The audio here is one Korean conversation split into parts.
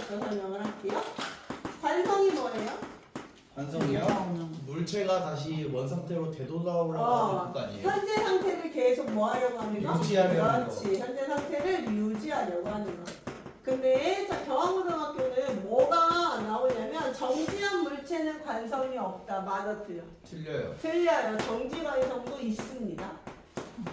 먼저 설명을 할게요. 관성이 뭐예요? 관성이요? 물체가 다시 원상태로 되돌아오려고 하는 거 아니에요? 현재 상태를 계속 뭐 하려고 하는 거? 유지하려는 그렇지. 현재 상태를 유지하려고 하는 거. 근데 자, 경항고등학교는 뭐가 나오냐면 정지한 물체는 관성이 없다. 맞아 틀려? 틀려요. 틀려요. 정지 관성도 있습니다.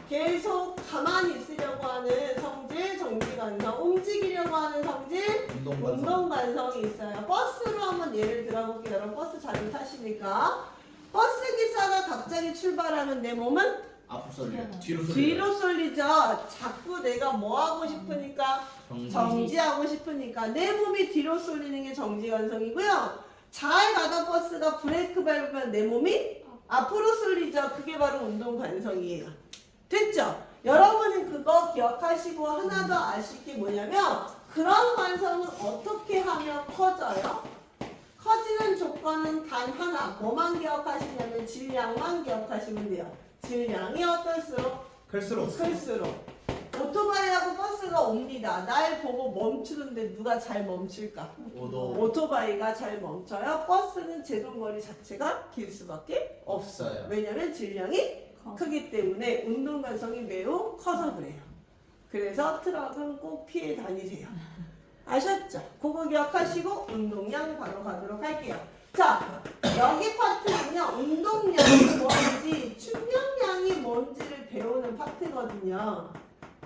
계속 가만히 있으려고 하는 성질, 정지 관성. 움직이려고 하는 성질, 운동 관성이 있어요. 버스로 한번 예를 들어볼게요. 여러분 버스 자주 타시니까 버스 기사가 갑자기 출발하면 내 몸은 앞으로 쏠려요. 뒤로 쏠려요. 뒤로 쏠리죠. 자꾸 내가 뭐 하고 싶으니까 정지하고 싶으니까 내 몸이 뒤로 쏠리는 게 정지 관성이고요. 잘 가던 버스가 브레이크 밟으면 내 몸이 앞으로 쏠리죠. 그게 바로 운동 관성이에요. 됐죠? 여러분은 그거 기억하시고 하나 더 아실 게 뭐냐면 그런 관성은 어떻게 하면 커져요? 커지는 조건은 단 하나. 뭐만 기억하시냐면 질량만 기억하시면 돼요. 질량이 어떨수록? 클수록. 클수록. 오토바이하고 버스가 옵니다. 날 보고 멈추는데 누가 잘 멈출까? 오토바이가 잘 멈춰요. 버스는 제동거리 자체가 길 수밖에 없어요. 왜냐면 질량이 크기 때문에 운동 관성이 매우 커서 그래요. 그래서 트럭은 꼭 피해 다니세요. 아셨죠? 그거 기억하시고 운동량 바로 가도록 할게요. 자, 여기 파트는요. 운동량이 뭔지 충격량이 뭔지를 배우는 파트거든요.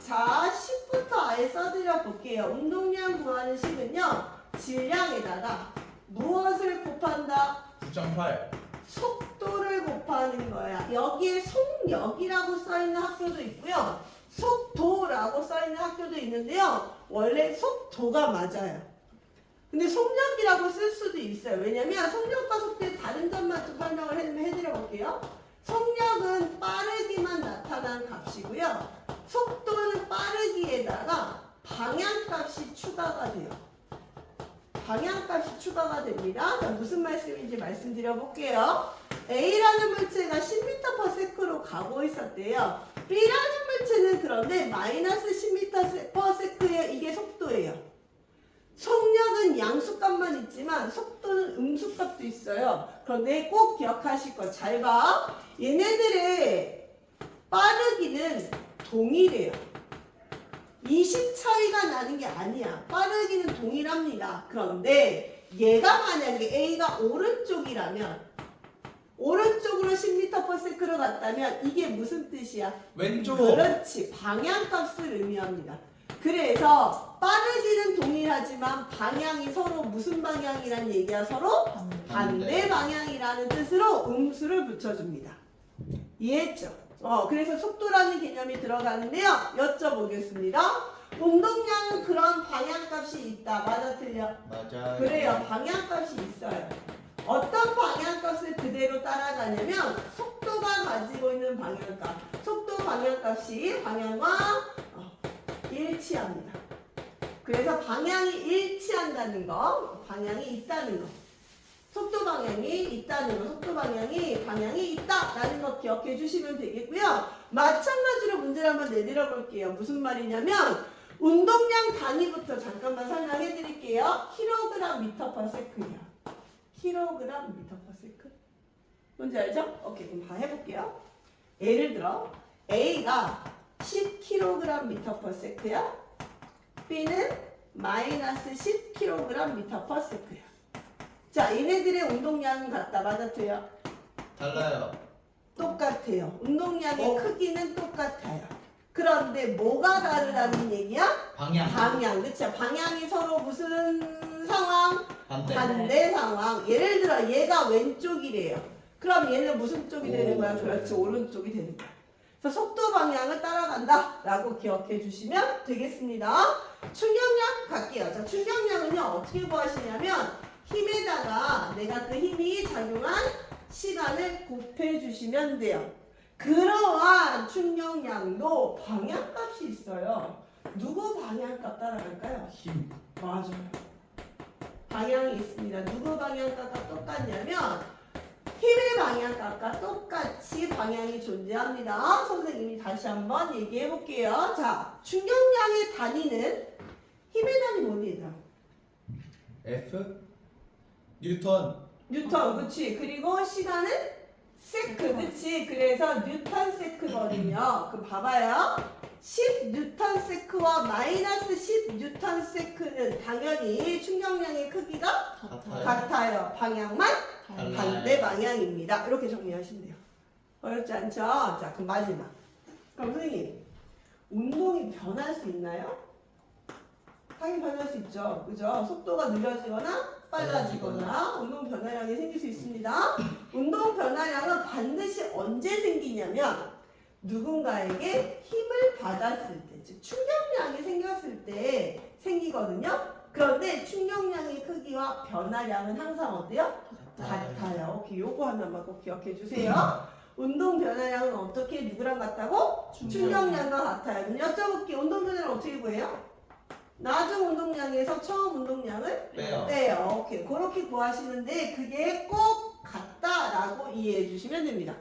자, 10부터 아예 써드려 볼게요. 운동량 구하는 식은요. 질량에다가 무엇을 곱한다? 9.8. 속도를 곱하는 거야. 여기에 속력이라고 써있는 학교도 있고요. 속도라고 써있는 학교도 있는데요. 원래 속도가 맞아요. 근데 속력이라고 쓸 수도 있어요. 왜냐면 속력과 속도의 다른 점만 좀 설명을 해드려 볼게요. 속력은 빠르기만 나타난 값이고요. 속도는 빠르기에다가 방향값이 추가가 돼요. 방향값이 추가가 됩니다. 자, 무슨 말씀인지 말씀드려 볼게요. A라는 물체가 10m/s로 가고 있었대요. B라는 물체는 그런데 마이너스 10m/s에 이게 속도예요. 속력은 양수값만 있지만 속도는 음수값도 있어요. 그런데 꼭 기억하실 거 잘 봐. 얘네들의 빠르기는 동일해요. 20 차이가 나는 게 아니야. 빠르기는 동일합니다. 그런데 얘가 만약에 A가 오른쪽이라면 오른쪽으로 10m/s로 갔다면 이게 무슨 뜻이야? 왼쪽. 그렇지. 방향값을 의미합니다. 그래서 빠르기는 동일하지만 방향이 서로 무슨 방향이란 얘기야? 서로 반대 방향이라는 뜻으로 음수를 붙여줍니다. 이해했죠? 그래서 속도라는 개념이 들어가는데요. 여쭤보겠습니다. 운동량은 그런 방향값이 있다. 맞아 틀려? 맞아요. 그래요. 방향값이 있어요. 어떤 방향값을 그대로 따라가냐면 속도가 가지고 있는 방향값. 속도 방향값이 방향과 일치합니다. 그래서 방향이 일치한다는 거, 방향이 있다는 거. 속도 방향이 있다는 거, 속도 방향이 있다라는 거 기억해 주시면 되겠고요. 마찬가지로 문제를 한번 내드려 볼게요. 무슨 말이냐면 운동량 단위부터 잠깐만 설명해 드릴게요. kg/m/s요. kg/m/s. 뭔지 알죠? 오케이, 그럼 다 해볼게요. 예를 들어 A가 10kg/ms야. B는 마이너스 10kg/ms야. 자, 얘네들의 운동량은 같다. 맞아 틀려? 달라요. 똑같아요. 운동량의 크기는 똑같아요. 그런데 뭐가 다르다는 얘기야? 방향. 그쵸? 방향이 서로 무슨 상황? 반대 상황. 예를 들어 얘가 왼쪽이래요. 그럼 얘는 무슨 쪽이 되는 거야? 그렇지. 오른쪽이 되는 거야. 그래서 속도 방향을 따라간다 라고 기억해 주시면 되겠습니다. 충격량 갈게요. 자, 충격량은요 어떻게 구하시냐면 힘에다가 내가 그 힘이 작용한 시간을 곱해 주시면 돼요. 그러한 충격량도 방향값이 있어요. 누구 방향값 따라갈까요? 힘. 맞아요. 방향이 있습니다. 누구 방향값과 똑같냐면 힘의 방향값과 똑같이 방향이 존재합니다. 선생님이 다시 한번 얘기해 볼게요. 자, 충격량의 단위는 힘의 단위 뭐니 얘들아? F 뉴턴. 그치. 그리고 시간은 세크, 그치. 그래서 뉴턴 세크거든요. 그럼 봐봐요. 10 뉴턴 세크와 마이너스 10 뉴턴 세크는 당연히 충격량의 크기가 같아요. 방향만 달라요. 반대 방향입니다. 이렇게 정리하시면 돼요. 어렵지 않죠? 자, 그럼 마지막. 그럼 선생님, 운동이 변할 수 있나요? 당연히 변할 수 있죠. 그죠? 속도가 느려지거나 빨라지거나 운동 변화량이 생길 수 있습니다. 운동 변화량은 반드시 언제 생기냐면 누군가에게 힘을 받았을 때, 즉 충격량이 생겼을 때 생기거든요. 그런데 충격량의 크기와 변화량은 항상 어때요? 같아요. 오케이, 요거 하나만 꼭 기억해 주세요. 운동 변화량은 어떻게 누구랑 같다고? 충격량과 같아요. 그럼 여쭤볼게요. 운동 변화량 어떻게 구해요? 나중 운동량에서 처음 운동량을 빼요. 오케이, 그렇게 구하시는데 그게 꼭 같다라고 이해해 주시면 됩니다.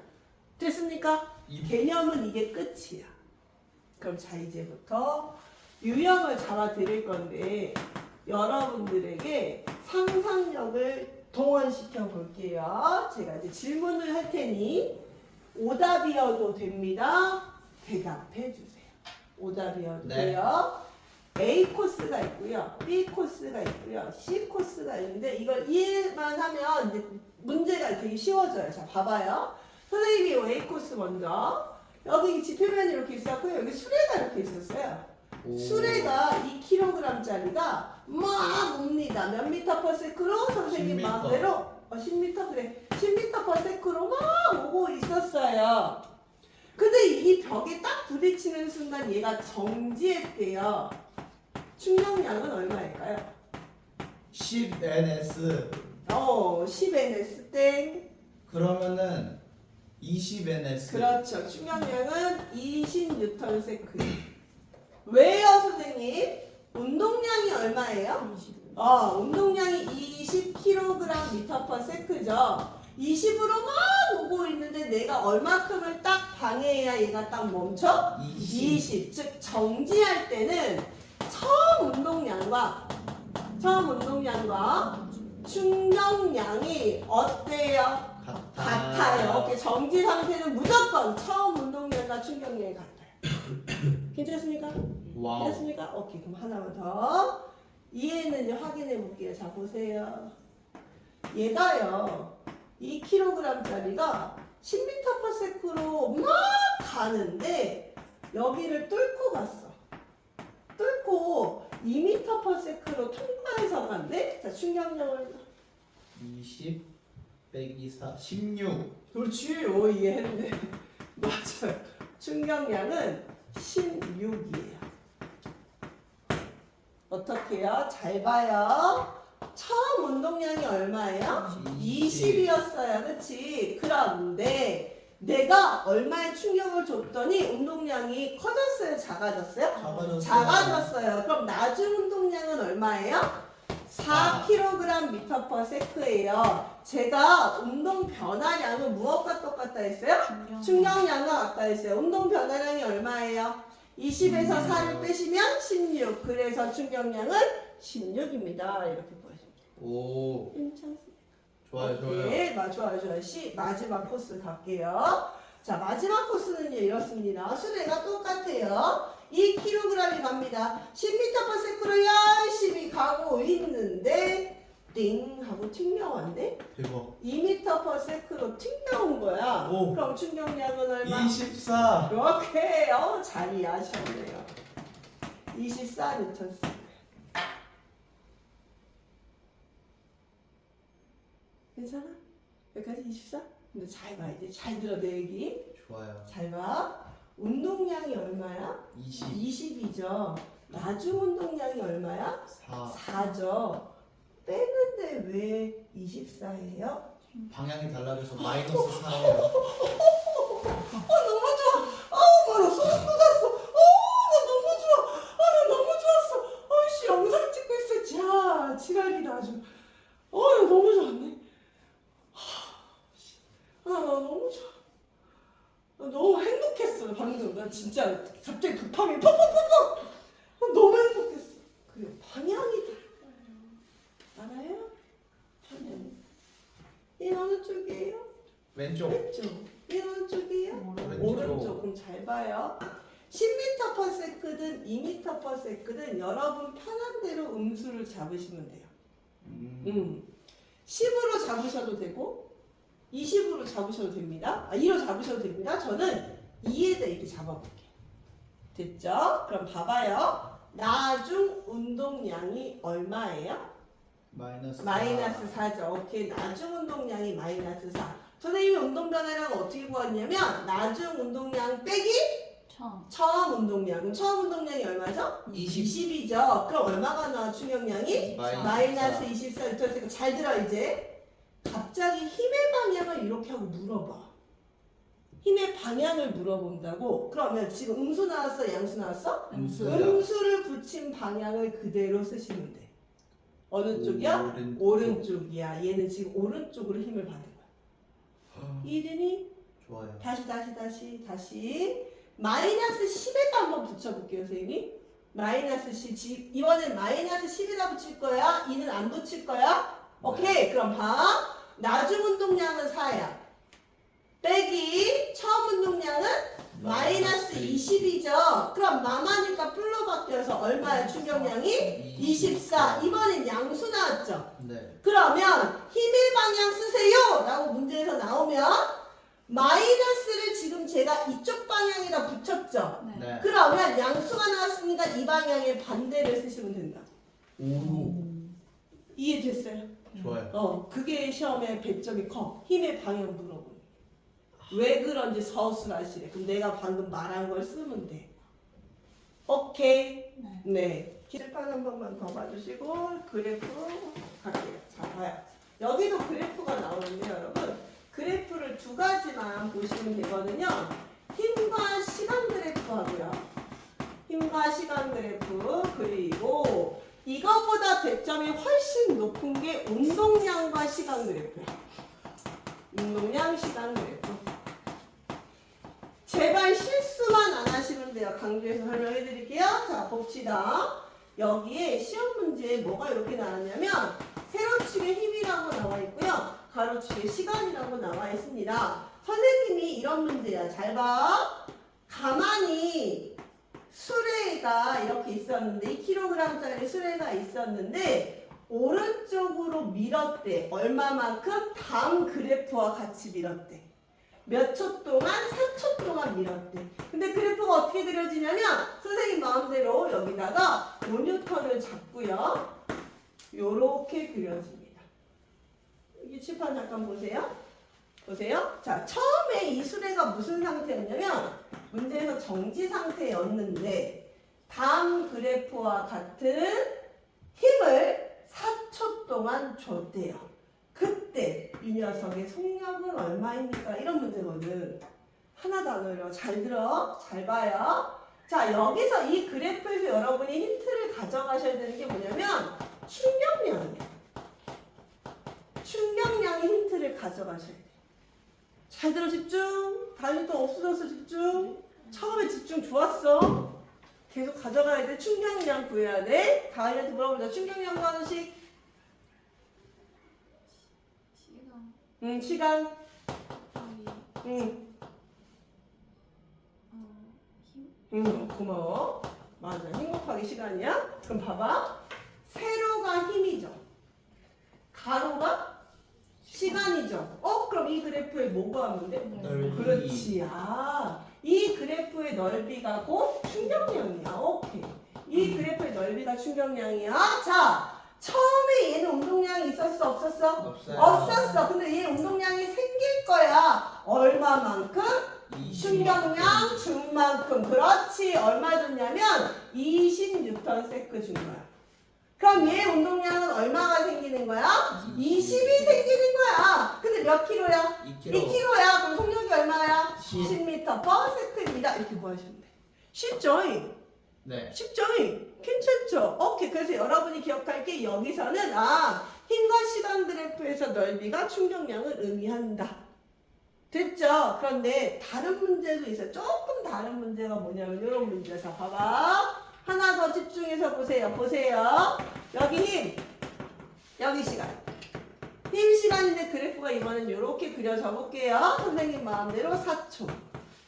됐습니까? 개념은 이게 끝이야. 그럼 자, 이제부터 유형을 잡아 드릴 건데 여러분들에게 상상력을 동원시켜 볼게요. 제가 이제 질문을 할 테니 오답이어도 됩니다. 대답해 주세요. 오답이어도 돼요. A 코스가 있고요, B 코스가 있고요, C 코스가 있는데 이걸 이해만 하면 이제 문제가 되게 쉬워져요. 자, 봐봐요. 선생님이 A 코스 먼저 여기 지표면이 이렇게 있었고요, 여기 수레가 이렇게 있었어요. 수레가 2kg짜리가 막 옵니다. 몇 미터 퍼 세크로? 선생님 10m. 마음대로 10m 그래. 10m 퍼 세크로 막 오고 있었어요. 근데 이 벽에 딱 부딪히는 순간 얘가 정지했대요. 충격량은 얼마일까요? 10ns. 10ns 땡. 그러면은 20ns. 그렇죠. 충격량은 20뉴턴 세크. 왜요, 선생님? 운동량이 얼마예요? 운동량이 20kg 미터 퍼 세크죠. 20으로 막 오고 있는데 내가 얼마큼을 딱 방해해야 얘가 딱 멈춰? 20. 즉 정지할 때는 처음 운동량과 충격량이 어때요? 같아요. 오케이. 정지 상태는 무조건 처음 운동량과 충격량이 같아요. 괜찮습니까? 와우. 됐습니까? 오케이. 그럼 하나만 더 이해는 확인해 볼게요. 자, 보세요. 얘가요 2kg짜리가 10m per sec로 막 가는데 여기를 뚫고 갔어. 뚫고 2m per sec로 통과해서 간대. 자, 충격량을 20 빼기 4 16. 그렇지. 오, 이해했네. 맞아요. 충격량은 16이에요. 어떻게 해요? 잘 봐요. 처음 운동량이 얼마예요? 20이었어요. 그치? 그런데 내가 얼마의 충격을 줬더니 운동량이 커졌어요? 작아졌어요? 작아졌어요. 그럼 나중 운동량은 얼마예요? 4kg 미터 퍼 세크예요. 제가 운동 변화량은 무엇과 똑같다 했어요? 충격량과 같다 했어요. 운동 변화량이 얼마예요? 20에서 4를 빼시면 16. 그래서 충격량은 16입니다. 이렇게 보여줍니다. 오. 괜찮습니다. 좋아요, 좋아요. 네, 좋아요. C 마지막 코스 갈게요. 자, 마지막 코스는 이렇습니다. 수레가 똑같아요. 2kg이 갑니다. 10m per sec로 열심히 가고 있는데 띵 하고 튕겨왔네. 대박. 2m per sec로 튕겨온 거야. 오. 그럼 충격량은 얼마? 24. 이렇게 잘 이해하셨네요. 24뉴턴 세크. 괜찮아? 여기까지 24? 근데 잘 봐. 이제 잘 들어 내 얘기. 좋아요. 잘 봐. 운동량이 얼마야? 20. 20이죠. 나중 운동량이 얼마야? 4. 4죠. 빼는데 왜 24예요? 방향이 달라져서 마이너스 4예요. 너무 좋아. 나 소름 돋았어. 나 너무 좋아. 나 너무 좋았어. 씨, 영상 찍고 있어. 자, 지랄이다 아주. 나 너무 좋았네. 나 너무 좋아. 나 너무 행복했어. 방금 나 진짜 갑자기 도파민 퍽퍽퍽퍽. 너무 행복했어. 그래, 방향이 달라요. 알아요? 어느 쪽이에요? 왼쪽. 왼쪽. 얘는 어느 쪽이에요? 왼쪽. 오른쪽. 그럼 잘 봐요. 10m/s든 2m/s든 여러분 편한 대로 음수를 잡으시면 돼요. 10으로 잡으셔도 되고 20으로 잡으셔도 됩니다. 2로 잡으셔도 됩니다. 저는 2에다 이렇게 잡아볼게요. 됐죠? 그럼 봐봐요. 나중 운동량이 얼마예요? 마이너스 4죠. 오케이. 나중 운동량이 마이너스 4. 선생님이 운동 변화량을 어떻게 구했냐면 나중 운동량 빼기 처음 운동량. 그럼 처음 운동량이 얼마죠? 20이죠. 그럼 얼마가 나와 충격량이? 마이너스 24. 그러니까 잘 들어 이제. 갑자기 힘의 방향을 이렇게 하고 물어봐. 힘의 방향을 물어본다고? 그러면 지금 음수 나왔어? 양수 나왔어? 음수를 붙인 방향을 그대로 쓰시면 돼. 어느 쪽이야? 오른쪽이야. 얘는 지금 오른쪽으로 힘을 받은 거야. 이해되니? 좋아요. 다시. 마이너스 10에다 한번 붙여볼게요, 선생님이. 마이너스 10. 이번엔 마이너스 10에다 붙일 거야? 2는 안 붙일 거야? 오케이. 그럼 봐. 나중 운동량은 4야. 빼기 처음 운동량은 마이너스 20이죠. 그럼 마마니까 뿔로 바뀌어서 얼마야 충격량이? 24. 이번엔 양수 나왔죠. 네. 그러면 힘의 방향 쓰세요 라고 문제에서 나오면 마이너스를 지금 제가 이쪽 방향에다 붙였죠. 네. 그러면 양수가 나왔으니까 이 방향의 반대를 쓰시면 된다. 오. 이해됐어요? 좋아요. 그게 시험의 배점이 커. 힘의 방향 물어보는. 왜 그런지 서술하시래. 그럼 내가 방금 말한 걸 쓰면 돼. 오케이. 네. 칠판 한 번만 더 봐주시고 그래프 갈게요. 자, 봐요. 여기도 그래프가 나오는데 여러분 그래프를 두 가지만 보시면 되거든요. 힘과 시간 그래프 하고요. 힘과 시간 그래프 그리고 이거보다 배점이 훨씬 높은 게 운동량과 시간 그래프야. 운동량, 시간 그래프. 제발 실수만 안 하시면 돼요. 강조해서 설명해 드릴게요. 자, 봅시다. 여기에 시험 문제에 뭐가 이렇게 나왔냐면 세로축에 힘이라고 나와 있고요. 가로축에 시간이라고 나와 있습니다. 선생님이 이런 문제야. 잘 봐. 가만히 수레가 이렇게 있었는데 2kg짜리 수레가 있었는데 오른쪽으로 밀었대. 얼마만큼? 다음 그래프와 같이 밀었대. 몇 초 동안? 3초 동안 밀었대. 근데 그래프가 어떻게 그려지냐면 선생님 마음대로 여기다가 5N을 잡고요. 요렇게 그려집니다. 여기 칠판 잠깐 보세요. 보세요. 자, 처음에 이 수레가 무슨 상태였냐면 문제에서 정지 상태였는데 다음 그래프와 같은 힘을 4초 동안 줬대요. 그때 이 녀석의 속력은 얼마입니까? 이런 문제거든. 하나도 안 어려워. 잘 들어. 잘 봐요. 자, 여기서 이 그래프에서 여러분이 힌트를 가져가셔야 되는 게 뭐냐면 충격량이에요. 충격량의 힌트를 가져가셔야 돼요. 잘 들어 집중. 다음에 또 없어져서 집중. 처음에 집중 좋았어. 계속 가져가야 돼. 충격량 구해야 돼. 다음에 물어보자. 충격량 구하는 식. 시간. 고마워. 맞아. 행복하기 시간이야. 그럼 봐봐. 세로가 힘이죠. 가로가 시간이죠. 그럼 이 그래프에 뭐가 하는데? 그렇지. 이 그래프의 넓이가 곧 충격량이야. 오케이. 이 그래프의 넓이가 충격량이야. 자, 처음에 얘는 운동량이 있었어? 없었어? 없어요. 없었어. 근데 얘 운동량이 생길 거야. 얼마만큼? 충격량 준만큼. 그렇지. 얼마 줬냐면 20N/s 준 거야. 그럼 얘 운동량은 얼마가 생기는 거야? 20이 생기는 거야. 근데 몇 킬로야? 2kg야. 그럼 속력이 얼마야? 10m/s입니다. 이렇게 뭐 하시면 돼? 쉽죠? 네. 쉽죠? 괜찮죠? 오케이. 그래서 여러분이 기억할 게 여기서는 힘과 시간 그래프에서 넓이가 충격량을 의미한다. 됐죠? 그런데 다른 문제도 있어요. 조금 다른 문제가 뭐냐면 이런 문제에서 봐봐. 하나 더 집중해서 보세요. 보세요. 여기 힘, 여기 시간. 힘 시간인데 그래프가 이번엔 이렇게 그려져 볼게요. 선생님 마음대로 4초.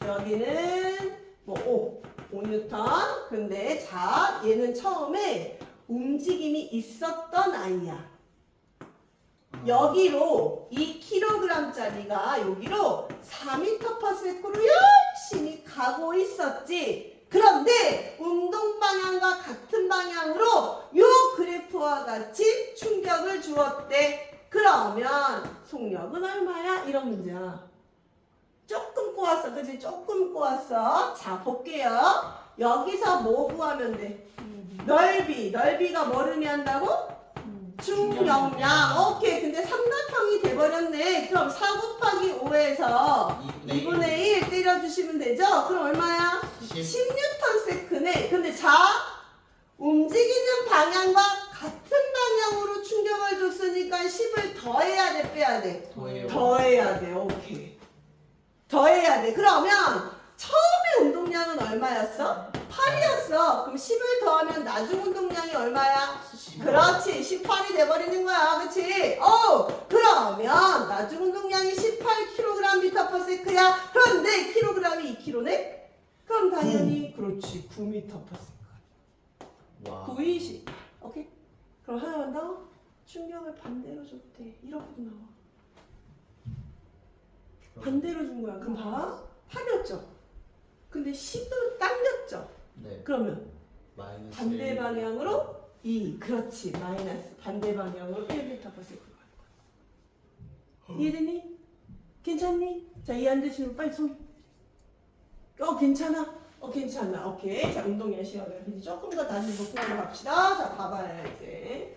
여기는 뭐 5뉴턴. 근데 자, 얘는 처음에 움직임이 있었던 아이야. 여기로 2kg짜리가 여기로 4m/s로 열심히 가고 있었지. 그런데 운동 방향과 같은 방향으로 요 그래프와 같이 충격을 주었대. 그러면 속력은 얼마야? 이런 문제야. 조금 꼬았어. 그치? 조금 꼬았어. 자, 볼게요. 여기서 뭐 구하면 돼? 넓이. 넓이가 뭐를 의미한다고? 충격량. 오케이. 근데 삼각형이 돼버렸네. 그럼 4 곱하기 5에서 2분의 1 때려주시면 되죠? 그럼 얼마야? 10N네. 근데 자, 움직이는 방향과 같은 방향으로 충격을 줬으니까 10을 더해야 돼? 빼야 돼? 더해야 돼. 오케이. 더해야 돼. 그러면 처음에 운동량은 얼마였어? 8이었어. 그럼 10을 더하면 나중 운동량이 얼마야? 그렇지. 18이 돼버리는 거야. 그치? 그러면 나중 운동량이 18kg/s야. 그런데 kg이 2kg네? 그럼 당연히 그렇지. 9m/s. 와. 920. 오케이? 그럼 하나만 더. 충격을 반대로 줬대. 이렇게 나와. 반대로 준 거야. 그럼 봐. 8이었죠? 근데 10을 당겼죠? 네. 그러면 마이너스 반대 방향으로 2. 그렇지. 마이너스 반대 방향으로 1m/s 가는 거야. 이해되니? 괜찮니? 자, 이해 안 되시면 빨리 손. 괜찮아? 괜찮아. 오케이. 자, 운동량 시간을 이제 조금 더 다시 복습하러 갑시다. 자, 봐봐요, 이제.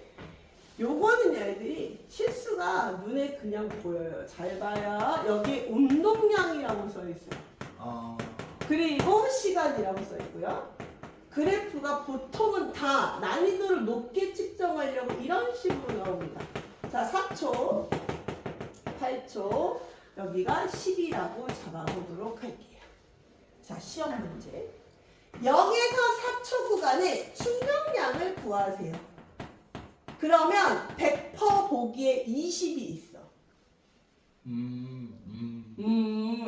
요거는 애들이 실수가 눈에 그냥 보여요. 잘 봐요. 여기 운동량이라고 써 있어요. 그리고 시간이라고 써 있고요. 그래프가 보통은 다 난이도를 높게 측정하려고 이런 식으로 나옵니다. 자, 4초, 8초, 여기가 10이라고 잡아보도록 할게요. 자, 시험 문제. 0에서 4초 구간의 충격량을 구하세요. 그러면 100% 보기에 20이 있어.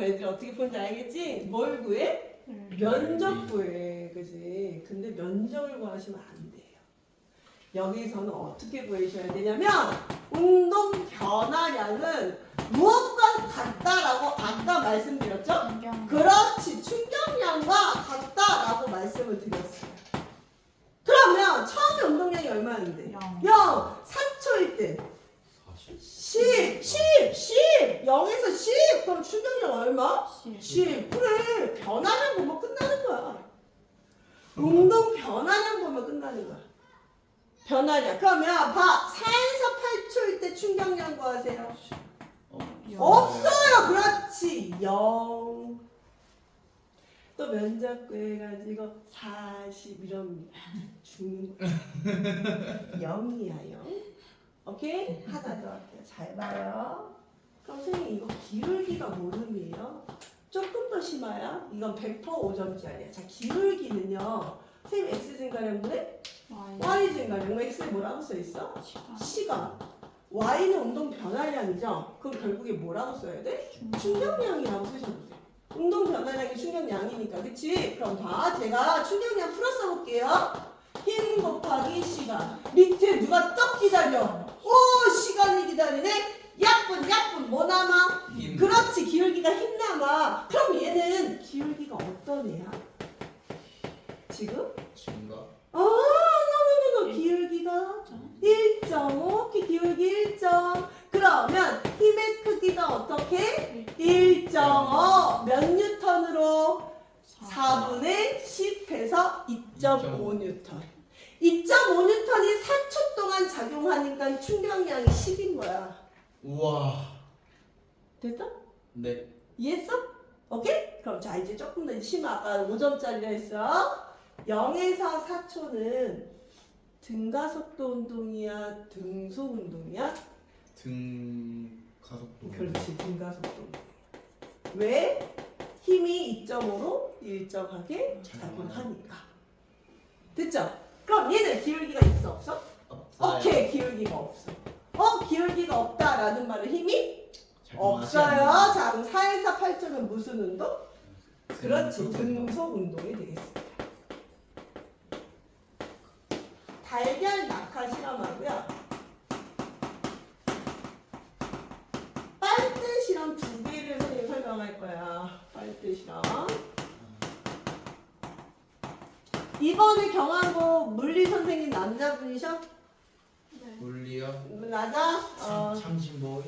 애들 어떻게 푸는지 알겠지? 뭘 구해? 면적 구해. 그지? 근데 면적을 구하시면 안 돼요. 여기서는 어떻게 구하셔야 되냐면 운동 변화량은 무엇과 같다라고 아까 말씀드렸죠? 그렇지. 충격량과 같다라고 말씀을 드렸어요. 그러면 처음에 운동량이 얼마였는데? 0. 4초일 때 10. 0에서 10. 그럼 충격량 얼마? 10. 그래. 변화량 보면 끝나는 거야. 운동 변화량 보면 끝나는 거야. 변화량. 그러면 봐. 4에서 8초일 때 충격량 구하세요. 없어요. 그렇지. 0. 또 면적 구해가지고 40 이런 중 0이야 0. 오케이? 하나 더 할게요. 잘 봐요. 그럼 선생님 이거 기울기가 뭔 의미예요? 조금 더 심해요. 이건 100% 5점짜리야. 자, 기울기는요. 선생님 x 증가량분의 y 증가량. x에 뭐라고 써있어? 시간. y는 운동 변화량이죠. 그럼 결국에 뭐라고 써야 돼? 충격량이라고 쓰셔도 돼. 운동 변화량이 충격량이니까. 그치? 그럼 봐. 제가 충격량 풀어 써볼게요. 힘 곱하기 시간. 밑에 누가 떡 기다려? 시간이 기다리네? 약분 뭐 남아? 힘. 그렇지. 기울기가 힘 남아. 그럼 얘는 기울기가 어떤 애야? 지금? 증가. 노. 기울기가 1.5. 기울기 1점. 그러면 힘의 크기가 어떻게? 1.5. 몇 뉴턴으로? 4분의 10해서 2.5뉴턴. 2.5뉴턴이 4초 동안 작용하니까 충격량이 10인 거야. 우와. 됐어? 네. 이해했어? 오케이? 그럼 자, 이제 조금 더 심해. 아까 5점짜리라 했어. 0에서 4초는 등가속도 운동이야? 등속 운동이야? 가속도. 그렇지. 등가속도 운동. 왜? 힘이 2.5로 일정하게 작용하니까. 됐죠? 그럼 얘는 기울기가 있어 없어? 없어요. 오케이. 기울기가 없어. 기울기가 없다. 없다라는 말은 힘이 작동하지 없어요. 않는. 자, 그럼 4에서 8쪽은 무슨 운동? 그렇지, 등속 운동이 되겠습니다. 달걀 낙하 실험하고요. 빨대 실험 두 개를 선생님 설명할 거야. 빨대 실험. 이번에 경하고 물리 선생님 남자분이셔? 물리요? 맞아? 창신보이?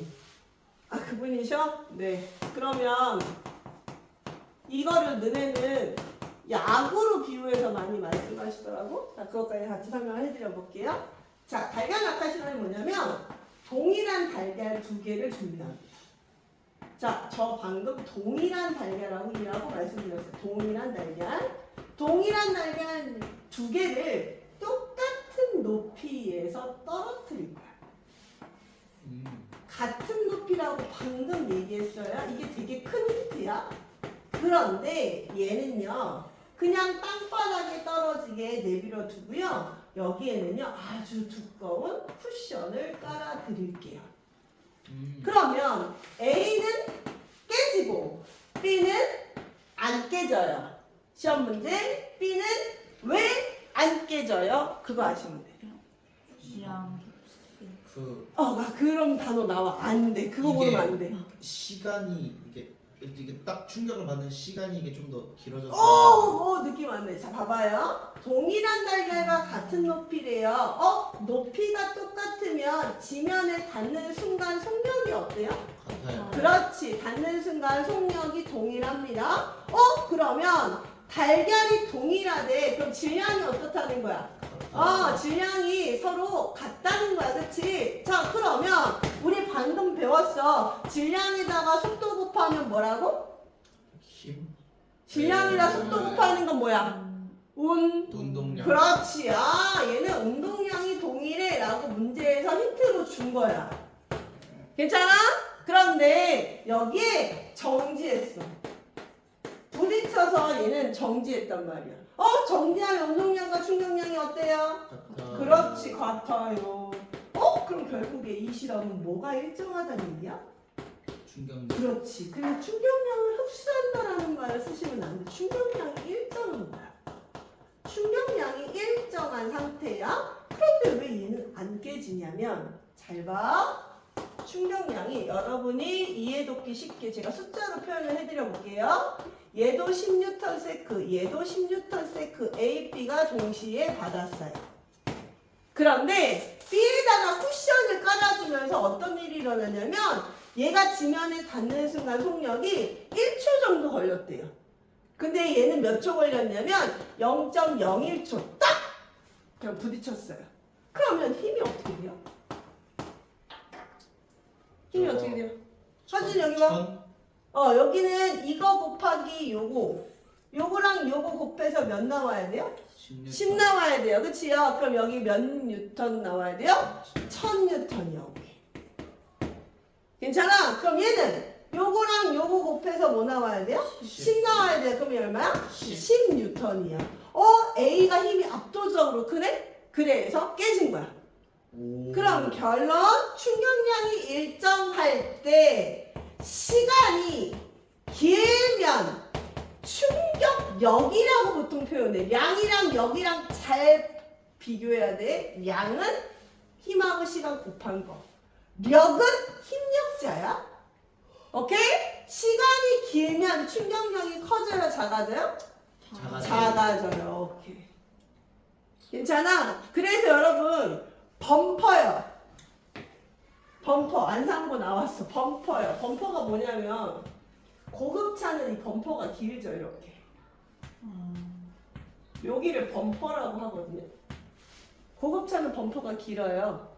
아, 그분이셔? 네. 그러면 이거를 너네는 야구로 비유해서 많이 말씀하시더라고. 자, 그것까지 같이 설명을 해드려 볼게요. 자, 달걀 낙하 실험이 뭐냐면 동일한 달걀 두 개를 준비합니다. 자, 저 방금 동일한 달걀이라고 말씀드렸어요. 동일한 달걀. 동일한 달걀 두 개를 똑같은 높이에서 떨어뜨릴 거야. 같은 높이라고 방금 얘기했어요. 이게 되게 큰 힌트야. 그런데 얘는요, 그냥 땅바닥에 떨어지게 내버려 두고요. 여기에는요, 아주 두꺼운 쿠션을 깔아 드릴게요. 그러면 A는 깨지고 B는 안 깨져요. 시험 문제 B는 왜 안 깨져요? 그거 아시면 돼요. 그런 단어 나와. 안 돼. 그거 이게 모르면 안 돼. 시간이 이게 딱 충격을 받는 시간이 이게 좀 더 길어져서. 느낌 왔네. 자, 봐봐요. 동일한 달걀과 같은 높이래요. 높이가 똑같으면 지면에 닿는 순간 속력이 어때요? 같아요. 그렇지. 닿는 순간 속력이 동일합니다. 그러면 달걀이 동일하대. 그럼 질량이 어떻다는 거야? 질량이 서로 같다는 거야. 그치? 자, 그러면 우리 방금 배웠어. 질량에다가 속도 곱하면 뭐라고? 힘? 질량이랑 속도 곱하는 건 뭐야? 운동량. 그렇지. 얘는 운동량이 동일해 라고 문제에서 힌트로 준 거야. 괜찮아? 그런데 여기에 정지했어. 부딪혀서 얘는 정지했단 말이야. 정지한 운동량과 충격량이 어때요? 같아. 그렇지, 같아요. 그럼 결국에 이 실험은 뭐가 일정하다는 얘기야? 충격량. 그렇지. 그리고 충격량을 흡수한다라는 말을 쓰시면 안 돼. 충격량이 일정한 거야. 충격량이 일정한 상태야. 그런데 왜 얘는 안 깨지냐면, 잘 봐. 충격량이 여러분이 이해돕기 쉽게 제가 숫자로 표현을 해드려 볼게요. 얘도 10N/s, 얘도 10N/s A, B가 동시에 받았어요. 그런데 B에다가 쿠션을 깔아주면서 어떤 일이 일어나냐면 얘가 지면에 닿는 순간 속력이 1초 정도 걸렸대요. 근데 얘는 몇 초 걸렸냐면 0.01초 딱! 그냥 부딪혔어요. 그러면 힘이 어떻게 돼요? 힘이 어떻게 돼요? 사진 여기 봐. 여기는 이거 곱하기 요거랑 요거 곱해서 몇 나와야 돼요? 10 나와야 돼요. 그치요? 그럼 여기 몇 뉴턴 나와야 돼요? 1000뉴턴이요. 괜찮아? 그럼 얘는 요거랑 요거 곱해서 뭐 나와야 돼요? 10 나와야 돼요. 그럼 얼마야? 10뉴턴이야. A가 힘이 압도적으로 크네? 그래서 깨진 거야. 그럼 결론, 충격량이 일정할 때 시간이 길면 충격력이라고 보통 표현해. 양이랑 역이랑 잘 비교해야 돼. 양은 힘하고 시간 곱한 거. 력은 힘력자야. 오케이? 시간이 길면 충격력이 커져요, 작아져요? 작아져요. 오케이. 괜찮아? 그래서 여러분 범퍼요. 범퍼 안상고 나왔어. 범퍼요. 범퍼가 뭐냐면 고급차는 이 범퍼가 길죠. 이렇게. 여기를 범퍼라고 하거든요. 고급차는 범퍼가 길어요.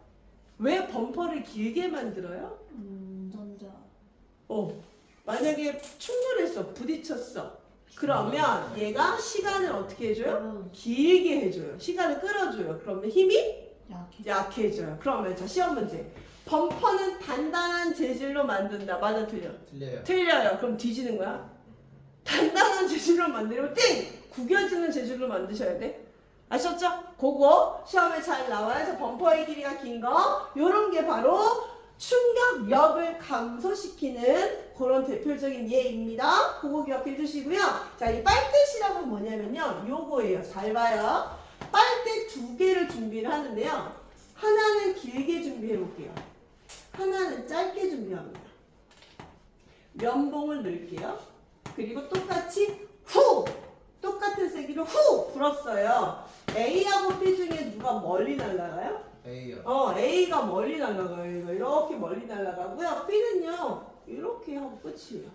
왜 범퍼를 길게 만들어요? 전자. 만약에 충돌했어. 부딪혔어. 그러면 얘가 시간을 어떻게 해줘요? 길게 해줘요. 시간을 끌어줘요. 그러면 힘이 약해져요. 그러면 자, 시험 문제. 범퍼는 단단한 재질로 만든다. 맞아, 틀려? 틀려요. 틀려요. 그럼 뒤지는 거야. 단단한 재질로 만들면 땡! 구겨지는 재질로 만드셔야 돼. 아셨죠? 그거 시험에 잘 나와서 범퍼의 길이가 긴 거 요런 게 바로 충격력을 감소시키는 그런 대표적인 예입니다. 그거 기억해 주시고요. 자, 이 빨대 시럽은 뭐냐면요. 요거예요. 잘 봐요. 빨대 2개를 준비를 하는데요. 하나는 길게 준비해 볼게요. 하나는 짧게 준비합니다. 면봉을 넣을게요. 그리고 똑같이 후! 똑같은 세기로 후! 불었어요. A하고 B 중에 누가 멀리 날아가요? A요. A가 멀리 날아가요. 이렇게 멀리 날아가고요. B는요, 이렇게 하고 끝이에요.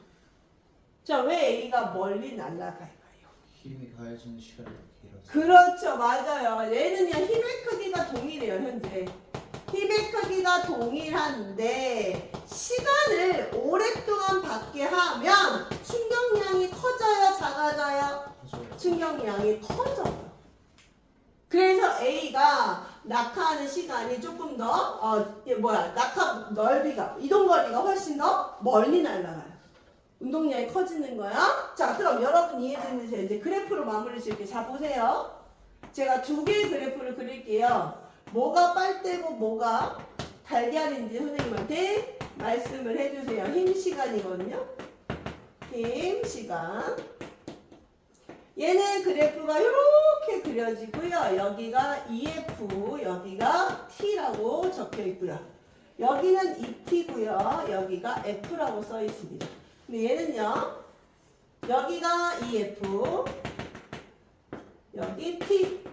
자, 왜 A가 멀리 날아갈까요? 힘이 가해지는 시간이 더 길어서. 그렇죠, 맞아요. 얘는요, 힘의 크기가 동일해요, 현재. 힘의 크기가 동일한데, 시간을 오랫동안 받게 하면 충격량이 커져요, 작아져요? 맞아요. 충격량이 커져요. 그래서 A가 낙하하는 시간이 조금 더, 낙하 넓이가, 이동거리가 훨씬 더 멀리 날아가요. 운동량이 커지는 거야. 자, 그럼 여러분 이해됐는지 이제 그래프로 마무리 지을게요. 자, 보세요. 제가 2개의 그래프를 그릴게요. 뭐가 빨대고 뭐가 달걀인지 선생님한테 말씀을 해주세요. 힘 시간이거든요. 힘 시간. 얘는 그래프가 이렇게 그려지고요. 여기가 EF, 여기가 T라고 적혀 있고요. 여기는 ET고요. 여기가 F라고 써 있습니다. 근데 얘는요. 여기가 EF, 여기 T,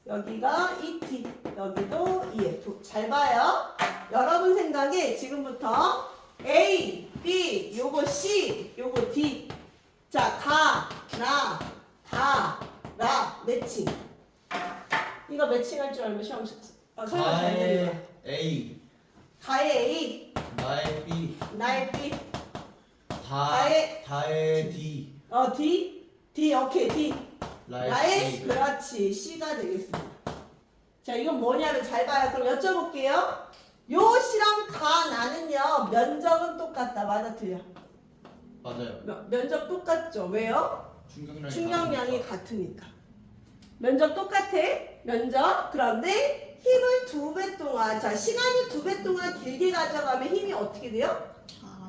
여기가 ET, 여기도 EF. 잘 봐요. 여러분 생각에 지금부터 A, B, 요거 C, 요거 D. 자, 라, 매칭. 이거 매칭할 줄 알면 시험 설마 잘 되는 거야. A. 가의 A, 나의 B. 나의 B, 다의 D. D, 오케이, D. 나의 C. 그렇지, C가 되겠습니다. 자, 이건 뭐냐면 잘 봐요. 그럼 여쭤볼게요. 요 C랑 나는요, 면적은 똑같다. 맞아, 틀려? 맞아요. 면적 똑같죠? 왜요? 충격량이 같으니까. 면적 똑같아. 면적. 그런데 힘을 2배 동안, 자, 시간을 2배 동안 길게 가져가면 힘이 어떻게 돼요?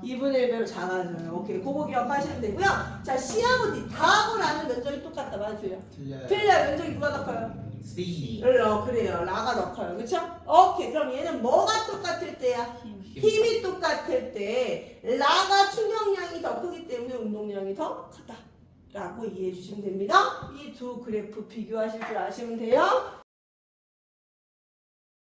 2분의 1배로 작아져요. 오케이. 그거 기억하시면 되고요. 자, C하고 D, 다하고 라는 면적이 똑같다. 맞아, 틀려? 틀려요. 틀려요. 면적이 누가 더 커요? C. 그래요. 라가 더 커요. 그쵸? 오케이. 그럼 얘는 뭐가 똑같을 때야? 힘이 똑같을 때 라가 충격량이 더 크기 때문에 운동량이 더 크다 라고 이해해 주시면 됩니다. 이 두 그래프 비교하실 줄 아시면 돼요.